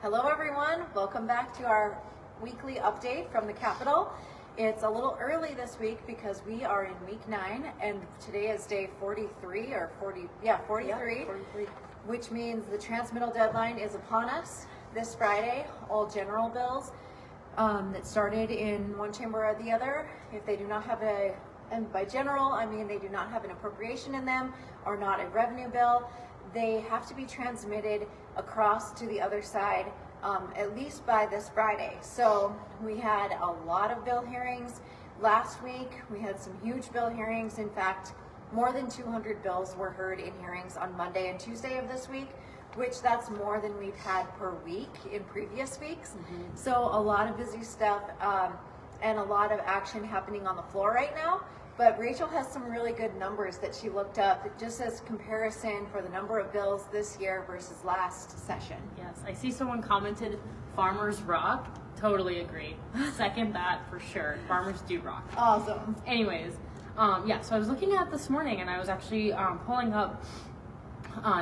Hello everyone, welcome back to our weekly update from the Capitol. It's a little early this week because we are in week 9 and today is day 43 or 43, Yeah, 43. which means the transmittal deadline is upon us this Friday. All general bills that started in one chamber or the other, if they do not have and by general I mean they do not have an appropriation in them or not a revenue bill, they have to be transmitted across to the other side at least by this Friday. So we had a lot of bill hearings last week. We had some huge bill hearings. In fact, more than 200 bills were heard in hearings on Monday and Tuesday of this week, which that's more than we've had per week in previous weeks. So a lot of busy stuff and a lot of action happening on the floor right now. But Rachel has some really good numbers that she looked up just as comparison for the number of bills this year versus last session. Yes, I see someone commented, farmers rock. Totally agree. Second that for sure. Farmers do rock. Awesome. Anyways, yeah, so I was looking at this morning and I was actually pulling up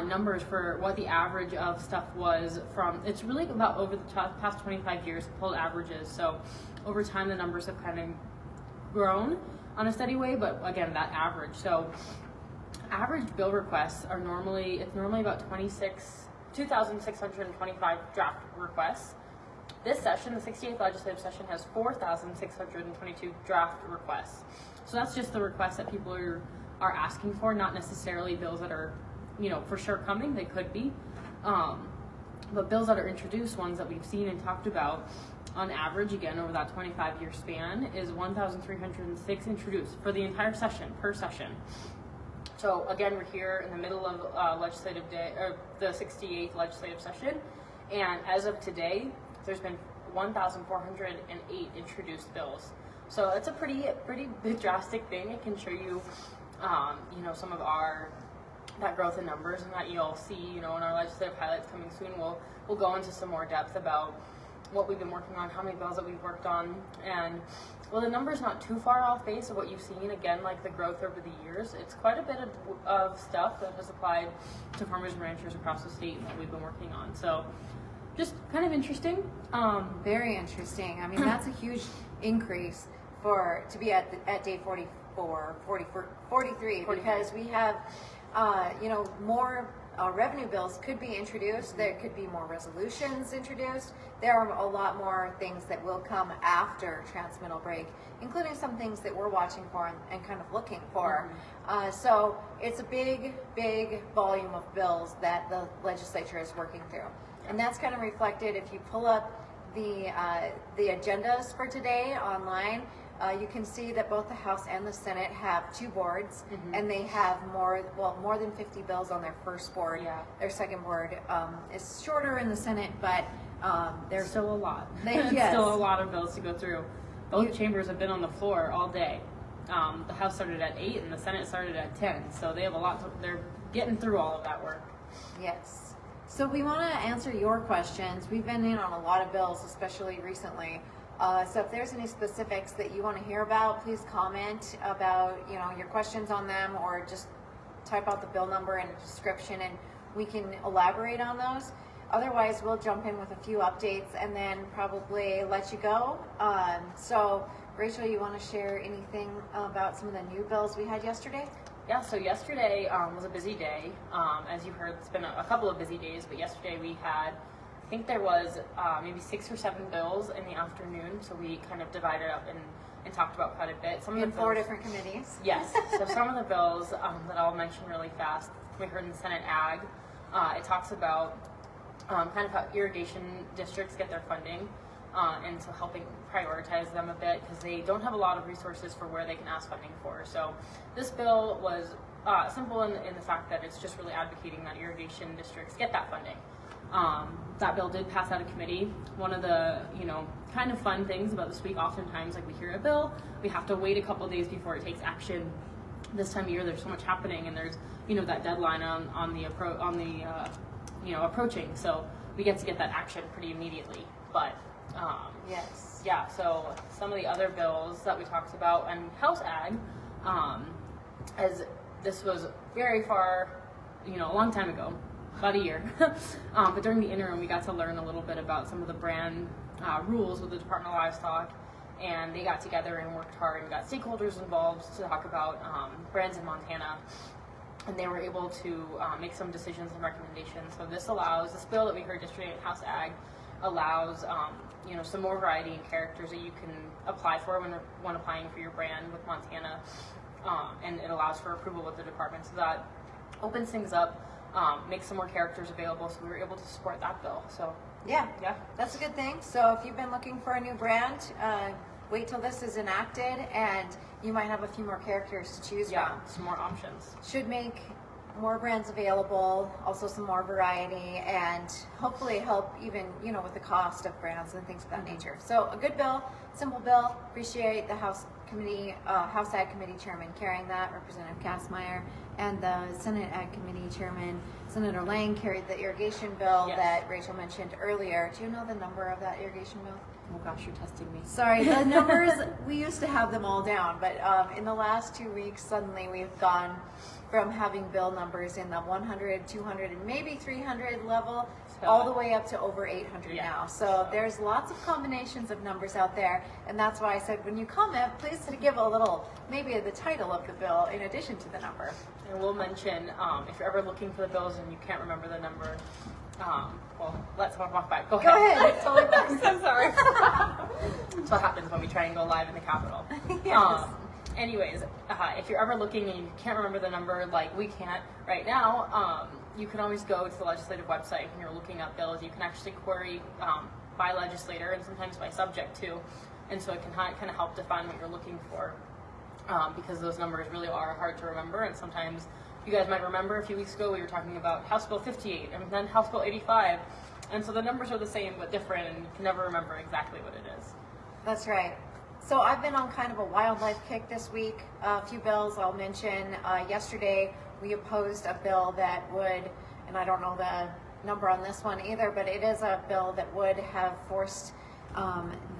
numbers for what the average of stuff was from, it's really about over the past 25 years, pulled averages. So over time, the numbers have kind of grown on a steady way, but again, that average. So average bill requests are normally about 2,625 draft requests. This session, the 68th legislative session, has 4,622 draft requests. So that's just the requests that people are asking for, not necessarily bills that are, for sure coming. They could be, but bills that are introduced, ones that we've seen and talked about, on average, again, over that 25-year span, is 1,306 introduced for the entire session, per session. So again, we're here in the middle of legislative day, or the 68th legislative session, and as of today, there's been 1,408 introduced bills. So it's a pretty big drastic thing. It can show you, some of that growth in numbers, and that you'll see, in our legislative highlights coming soon. We'll go into some more depth about what we've been working on, how many bills that we've worked on, and well, the number's not too far off base of what you've seen. Again, like the growth over the years, it's quite a bit of stuff that has applied to farmers and ranchers across the state that we've been working on. So just kind of interesting. Very interesting. I mean, that's a huge increase to be at day 43, because we have more revenue bills could be introduced. There could be more resolutions introduced. There are a lot more things that will come after transmittal break, including some things that we're watching for and kind of looking for. So it's a big volume of bills that the legislature is working through. And that's kind of reflected if you pull up the agendas for today online. You can see that both the House and the Senate have 2 boards, and they have more than 50 bills on their first board. Yeah. Their second board is shorter in the Senate, but there's still a lot. Yes. Still a lot of bills to go through. Both chambers have been on the floor all day. The House started at 8 and the Senate started at 10, so they have a lot they're getting through all of that work. Yes. So we want to answer your questions. We've been in on a lot of bills, especially recently. So if there's any specifics that you want to hear about, please comment about your questions on them, or just type out the bill number and description and we can elaborate on those. Otherwise, we'll jump in with a few updates and then probably let you go. So Rachel, you want to share anything about some of the new bills we had yesterday? Yeah, so yesterday was a busy day. As you heard, it's been a couple of busy days, but yesterday we had, I think there was maybe 6 or 7 bills in the afternoon, so we kind of divided up and talked about quite a bit. Some of the 4 different committees. Yes, so some of the bills that I'll mention really fast, we heard in Senate Ag, it talks about kind of how irrigation districts get their funding, and so helping prioritize them a bit because they don't have a lot of resources for where they can ask funding for. So this bill was simple in the fact that it's just really advocating that irrigation districts get that funding. That bill did pass out of committee. One of the, kind of fun things about this week, oftentimes, like we hear a bill, we have to wait a couple days before it takes action. This time of year, there's so much happening, and there's, that deadline approaching. So we get to get that action pretty immediately. But yes, yeah. So some of the other bills that we talked about, and House Ag, as this was very far, a long time ago. about a year. But during the interim, we got to learn a little bit about some of the brand rules with the Department of Livestock, and they got together and worked hard and got stakeholders involved to talk about brands in Montana, and they were able to make some decisions and recommendations. So this bill that we heard yesterday at House Ag allows some more variety in characters that you can apply for when applying for your brand with Montana, and it allows for approval with the department. So that opens things up, makes some more characters available, so we were able to support that bill. So yeah, that's a good thing. So if you've been looking for a new brand, wait till this is enacted, and you might have a few more characters to choose from. Some more options. Should make more brands available, also some more variety, and hopefully help even, with the cost of brands and things of that nature. So a good bill, simple bill. Appreciate the House Ag Committee Chairman carrying that, Representative Kassmeyer, and the Senate Ag Committee Chairman, Senator Lang, carried the irrigation bill that Rachel mentioned earlier. Do you know the number of that irrigation bill? Oh gosh, you're testing me. Sorry, the numbers, we used to have them all down, but in the last 2 weeks, suddenly we've gone from having bill numbers in the 100, 200, and maybe 300 level, all the way up to over 800 now. So there's lots of combinations of numbers out there, and that's why I said when you comment, please give a little, maybe the title of the bill in addition to the number. And we'll mention, if you're ever looking for the bills and you can't remember the number, let someone walk by. Go ahead. It's totally fine. I'm so sorry. That's what happens when we try and go live in the Capitol. Yes. Anyways, if you're ever looking and you can't remember the number, like we can't right now, you can always go to the legislative website when you're looking up bills. You can actually query by legislator and sometimes by subject too, and so it can kind of help define what you're looking for, because those numbers really are hard to remember. And sometimes you guys might remember a few weeks ago we were talking about House Bill 58 and then House Bill 85, and so the numbers are the same but different, and you can never remember exactly what it is. That's right. So I've been on kind of a wildlife kick this week. A few bills I'll mention. Yesterday we opposed a bill that would, and I don't know the number on this one either, but it is a bill that would have forced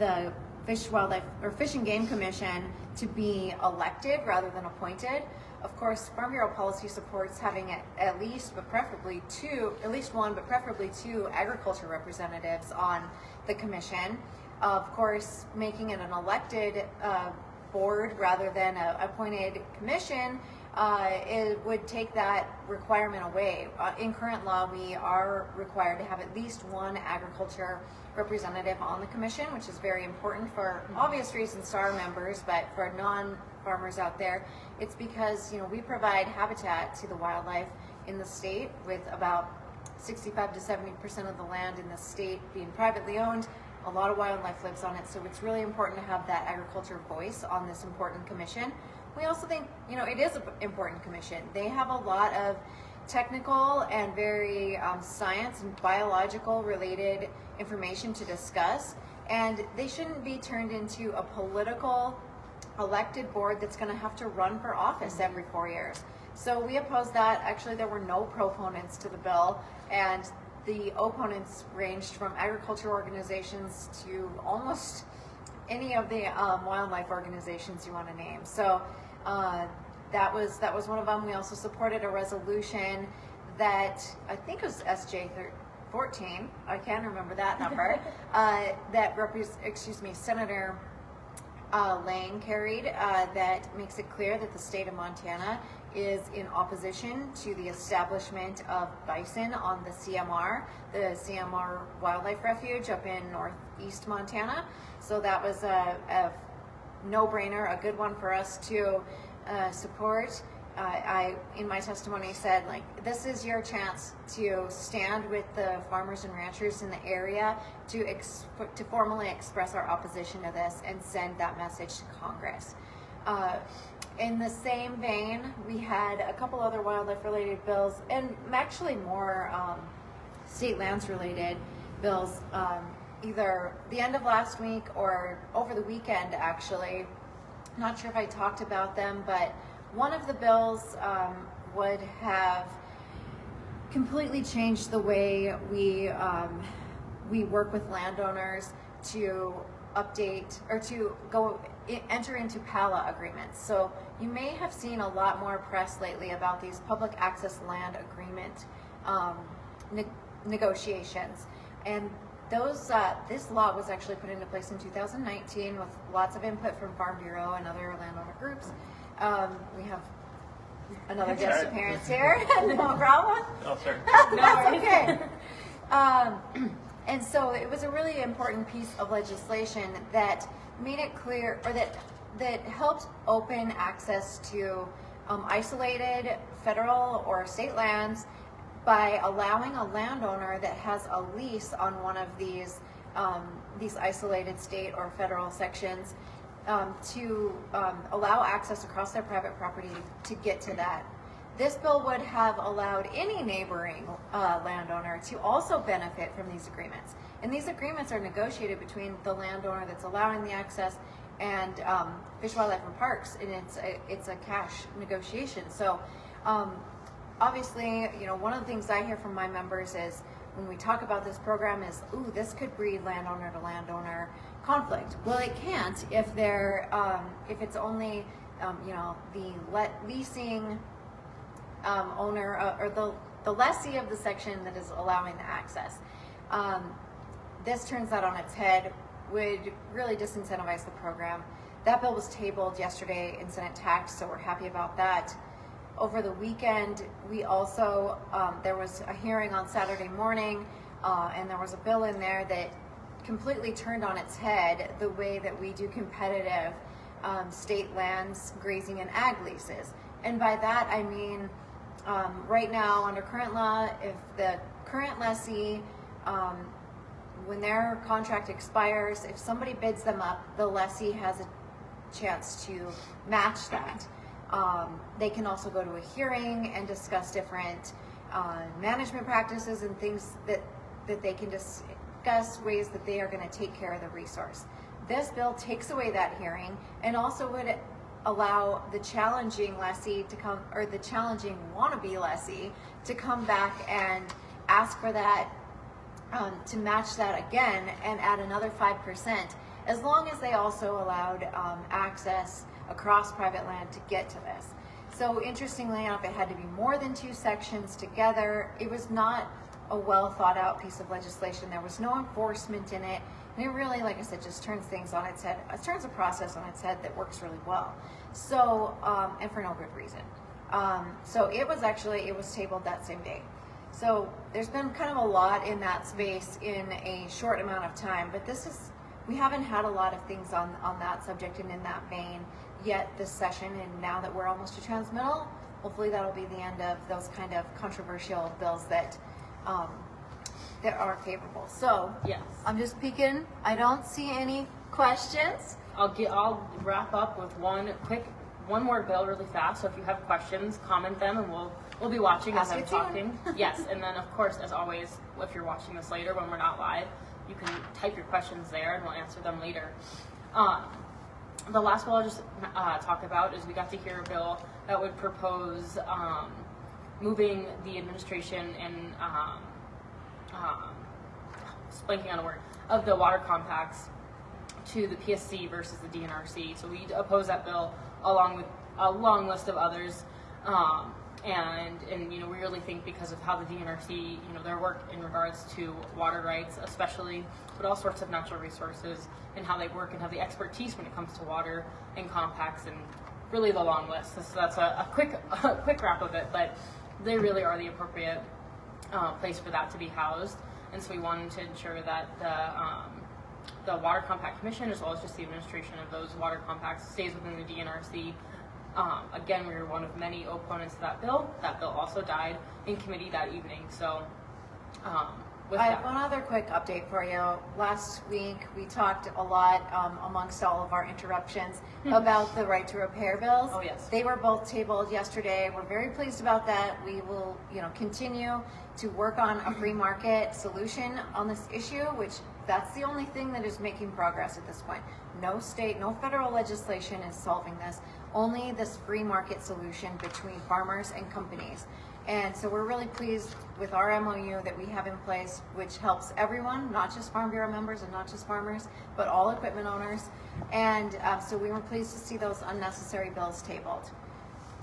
the Fish and Game Commission to be elected rather than appointed. Of course, Farm Bureau policy supports having at least one, but preferably two agriculture representatives on the commission. Of course, making it an elected board rather than an appointed commission, it would take that requirement away. In current law, we are required to have at least one agriculture representative on the commission, which is very important for obvious reasons to our members, but for non-farmers out there, it's because we provide habitat to the wildlife in the state, with about 65 to 70% of the land in the state being privately owned. A lot of wildlife lives on it, so it's really important to have that agriculture voice on this important commission. We also think, it is an important commission. They have a lot of technical and very science and biological related information to discuss, and they shouldn't be turned into a political elected board that's going to have to run for office every 4 years. So we oppose that. Actually, there were no proponents to the bill, and the opponents ranged from agriculture organizations to almost any of the wildlife organizations you want to name. So that was one of them. We also supported a resolution that I think was SJ 14. I can't remember that number. Senator Lang carried that makes it clear that the state of Montana is in opposition to the establishment of bison on the CMR Wildlife Refuge up in northeast Montana. So that was a no-brainer, a good one for us to support. I, in my testimony, said, this is your chance to stand with the farmers and ranchers in the area to formally express our opposition to this and send that message to Congress. In the same vein, we had a couple other wildlife-related bills, and actually more state lands-related bills, either the end of last week or over the weekend, actually. Not sure if I talked about them, but one of the bills would have completely changed the way we work with landowners to update or to enter into PALA agreements. So you may have seen a lot more press lately about these public access land agreement negotiations. And those this law was actually put into place in 2019 with lots of input from Farm Bureau and other landowner groups. We have another guest appearance here. No problem. Oh, sorry. That's okay. And so it was a really important piece of legislation that made it clear, or that helped open access to isolated federal or state lands by allowing a landowner that has a lease on one of these isolated state or federal sections to allow access across their private property to get to that. This bill would have allowed any neighboring landowner to also benefit from these agreements. And these agreements are negotiated between the landowner that's allowing the access and Fish, Wildlife, and Parks, and it's a cash negotiation. So obviously, you know, one of the things I hear from my members is when we talk about this program is, ooh, this could breed landowner to landowner conflict. Well, it can't if they're if it's only you know, the leasing owner or the lessee of the section that is allowing the access. This turns that on its head, would really disincentivize the program. That bill was tabled yesterday in Senate Tax, so we're happy about that. Over the weekend, we also, there was a hearing on Saturday morning, and there was a bill in there that completely turned on its head the way that we do competitive state lands, grazing, and ag leases. And by that, I mean, right now, under current law, if the current lessee, when their contract expires, if somebody bids them up, the lessee has a chance to match that. They can also go to a hearing and discuss different management practices and things that they can discuss ways that they are going to take care of the resource. This bill takes away that hearing and also would allow the challenging lessee to come, or the challenging wannabe lessee to come back and ask for that, to match that again and add another 5%, as long as they also allowed access across private land to get to this. So interestingly enough, it had to be more than 2 sections together. It was not a well thought out piece of legislation. There was no enforcement in it. And it really, like I said, just turns things on its head. It turns a process on its head that works really well. So, and for no good reason. So it was tabled that same day. So there's been kind of a lot in that space in a short amount of time, but we haven't had a lot of things on that subject and in that vein yet this session. And now that we're almost to transmittal, hopefully that'll be the end of those kind of controversial bills that are favorable. So Yes. I'm just peeking. I don't see any questions. I'll wrap up with one more bill really fast. So if you have questions, comment them, and we'll be watching as I'm talking. Yes, and then of course, as always, if you're watching this later when we're not live, you can type your questions there, and we'll answer them later. The last bill I'll just talk about is we got to hear a bill that would propose moving the administration and blanking on a word, of the water compacts to the PSC versus the DNRC. So we oppose that bill along with a long list of others. And you know, we really think because of how the DNRC, you know, their work in regards to water rights especially, but all sorts of natural resources, and how they work and have the expertise when it comes to water and compacts, and really the long list. So that's a quick wrap of it, but they really are the appropriate place for that to be housed. And so we wanted to ensure that the Water Compact Commission, as well as just the administration of those water compacts, stays within the DNRC. Again, we were one of many opponents to that bill. That bill also died in committee that evening. So with I that. have one other quick update for you. Last week, we talked a lot amongst all of our interruptions about the right to repair bills. Oh, yes. They were both tabled yesterday. We're very pleased about that. We will, you know, continue to work on a free market solution on this issue, which that's the only thing that is making progress at this point. No state, no federal legislation is solving this. Only this free market solution between farmers and companies. And so we're really pleased with our MOU that we have in place, which helps everyone, not just Farm Bureau members and not just farmers, but all equipment owners. And so we were pleased to see those unnecessary bills tabled.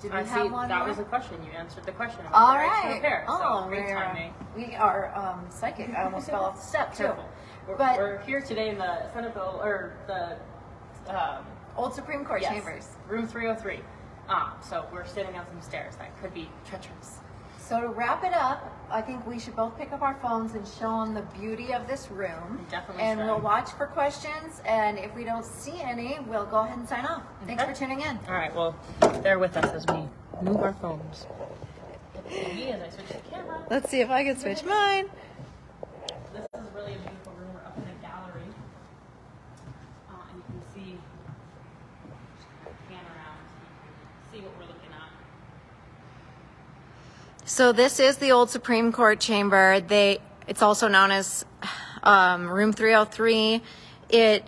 Did we I have see. one That more? was a question. You answered the question. About All the rights to right. repair. Oh, So great timing. we are psychic. I almost fell off the step too. Terrible. But We're here today in the Senate bill, or the old Supreme Court yes, chambers. room 303. So we're standing on some stairs that could be treacherous. So to wrap it up, I think we should both pick up our phones and show them the beauty of this room. We definitely And should. we'll watch for questions, and if we don't see any, we'll go ahead and sign off. Thanks Okay. for tuning in. All right. Well, bear with us as we move our phones. Me as I switch the camera. Let's see if I can switch mine. This is really a beautiful room. We're up in a gallery, and you can see, pan around, so you can see what we're looking at. So this is the old Supreme Court chamber. It's also known as room 303. It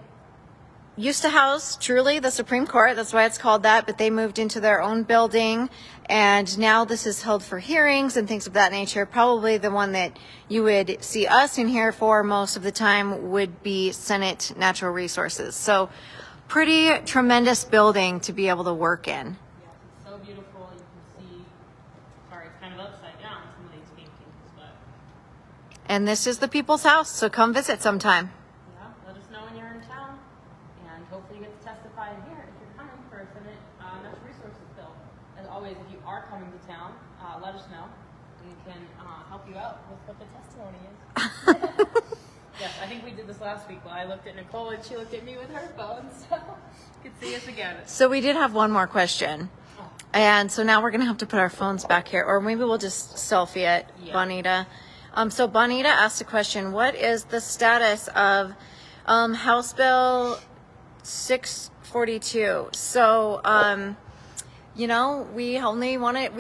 used to house truly the Supreme Court. That's why it's called that, but they moved into their own building, and now this is held for hearings and things of that nature. Probably the one that you would see us in here for most of the time would be Senate Natural Resources. So pretty tremendous building to be able to work in. Yes, it's so beautiful. You can see, sorry, it's kind of upside down, some of these paintings, but And this is the people's house, so come visit sometime. yeah, let us know when you're in town, and hopefully you get to testify in here if you're coming for a Senate Natural Resources bill. As always, if you are coming to town, let us know. We can help you out with what the testimony is. Yes, I think we did this last week. Well, I looked at Nicole and she looked at me with her phone, so you can see us again. So we did have one more question. And so now we're going to have to put our phones back here, or maybe we'll just selfie it, Yeah. Bonita. So Bonita asked a question: what is the status of House Bill 642? So, you know, we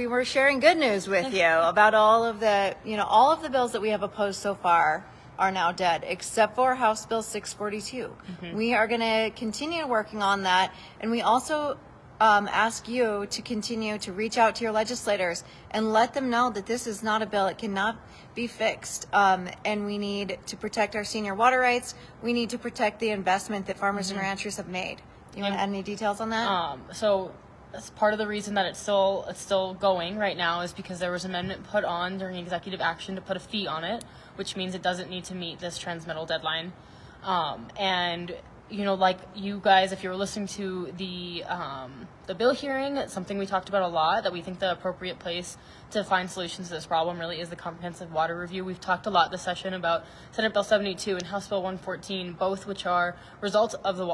were sharing good news with you about all of the bills that we have opposed so far are now dead, except for House Bill 642. We are going to continue working on that, and we also ask you to continue to reach out to your legislators and let them know that this is not a bill. It cannot be fixed, and we need to protect our senior water rights. We need to protect the investment that farmers and ranchers have made. You want to add any details on that? So that's part of the reason that it's still going right now is because there was an amendment put on during executive action to put a fee on it, which means it doesn't need to meet this transmittal deadline. And you know, like you guys, if you were listening to the bill hearing, it's something we talked about a lot, that we think the appropriate place to find solutions to this problem really is the comprehensive water review. We've talked a lot this session about Senate Bill 72 and House Bill 114, both which are results of the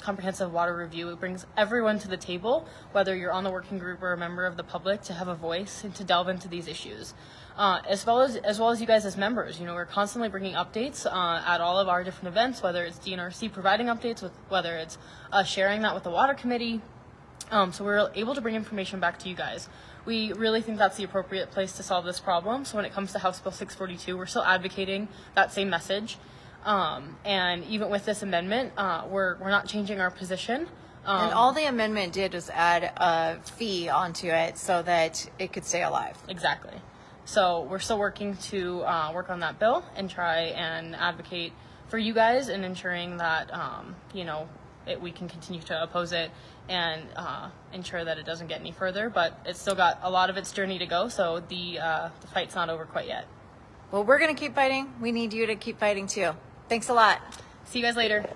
comprehensive water review. It brings everyone to the table, whether you're on the working group or a member of the public, to have a voice and to delve into these issues. As well as you guys as members. You know, we're constantly bringing updates at all of our different events, whether it's DNRC providing updates, whether it's sharing that with the water committee. So we're able to bring information back to you guys. We really think that's the appropriate place to solve this problem. So when it comes to House Bill 642, we're still advocating that same message. And even with this amendment, we're not changing our position. And all the amendment did was add a fee onto it so that it could stay alive. Exactly. So we're still working to work on that bill and try and advocate for you guys in ensuring that, you know, we can continue to oppose it and ensure that it doesn't get any further. But it's still got a lot of its journey to go, so the fight's not over quite yet. Well, we're going to keep fighting. We need you to keep fighting too. Thanks a lot. See you guys later.